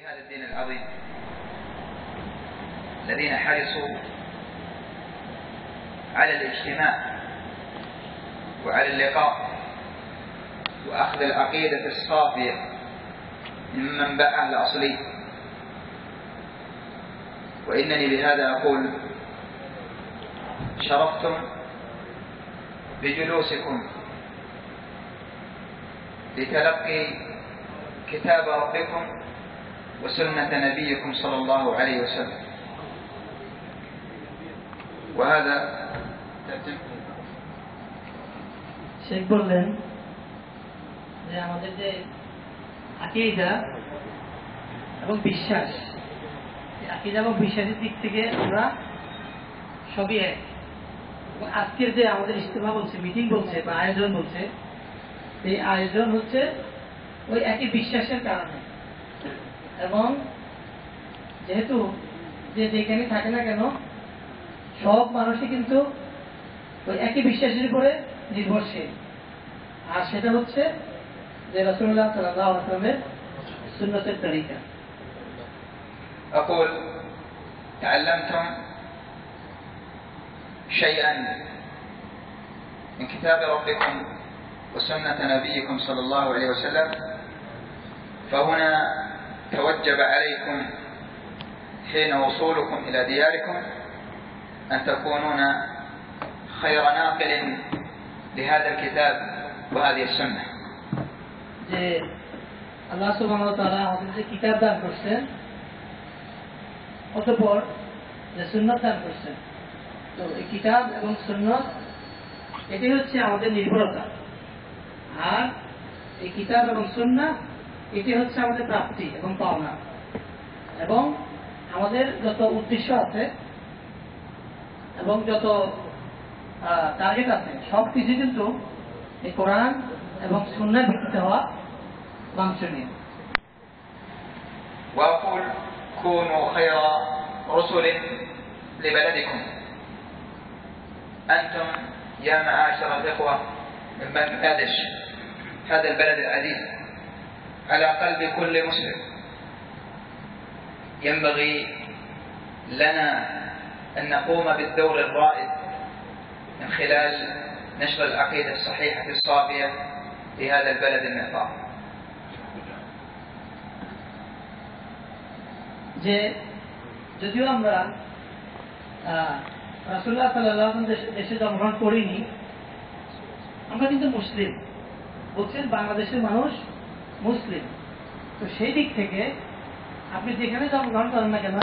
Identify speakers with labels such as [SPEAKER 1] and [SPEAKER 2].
[SPEAKER 1] لهذا الدين العظيم الذين حرصوا على الاجتماع وعلى اللقاء وأخذ العقيدة الصافية من منبعها الأصلي. وإنني بهذا أقول شرفتم بجلوسكم لتلقي كتاب ربكم وسنة نبيكم صلى الله عليه وسلم، وهذا
[SPEAKER 2] শেখ বললেন যে আমাদের যে আকীদা এবং বিশ্বাস, আকীদা এবং বিশ্বাসের দিক থেকে আমরা সবই এক। এবং আজকের যে আমাদের ইজতিমা বলছে, মিটিং বলছে বা আয়োজন বলছে, এই আয়োজন হচ্ছে ওই একই বিশ্বাসের কারণে। এবং যেহেতু যে যেখানে থাকে না কেন সব মানুষই কিন্তু ওই একই বিশ্বাসের উপরে নির্ভরশীল, আর সেটা হচ্ছে যে রাসূলুল্লাহ সাল্লাল্লাহু আলাইহি ওয়াসাল্লামের সুন্নতের তরিকা।
[SPEAKER 1] أقول تعلمتم شيئا من كتاب ربكم وسنة نبيكم صلى الله عليه وسلم، فهنا توجب عليكم حين وصولكم إلى دياركم أن تكونون خير ناقل لهذا الكتاب وهذه السنة।
[SPEAKER 2] যে আল্লাহ সুবহানাহু ওয়া তাআলা আমাদের যে কিতাব দান করেছেন, অতঃপর যে সুন্নাত দান করেছেন, তো এই কিতাব এবং সুন্নাত এটি হচ্ছে আমাদের নির্ভরতা, আর এই কিতাব এবং সুন্নাত এটি হচ্ছে আমাদের প্রাপ্তি এবং পাওনা। এবং আমাদের যত উদ্দেশ্য আছে এবং যত টার্গেট আছে সব কিছু কিন্তু এই কোরআন এবং সুন্নাহর ভিত্তিতে হওয়া বাঞ্ছনীয়।
[SPEAKER 1] وأقول كونوا خير رسل لبلدكم أنتم يا معاشر الإخوة من بنغلاديش، هذا البلد العزيز على قلب كل مسلم. ينبغي لنا أن نقوم بالدور الرائد من خلال نشر العقيدة الصحيحة الصافية في هذا البلد المحترم.
[SPEAKER 2] যে যদিও আমরা রাসূলুল্লাহ সাল্লাল্লাহু আলাইহি ওয়াসাল্লাম দেশে জন্মগ্রহণ করিনি, আমরা কিন্তু মুসলিম। বলছেন বাংলাদেশের মানুষ মুসলিম, তো সেই দিক থেকে আপনি যেখানে জন্মগ্রহণ করেন না কেন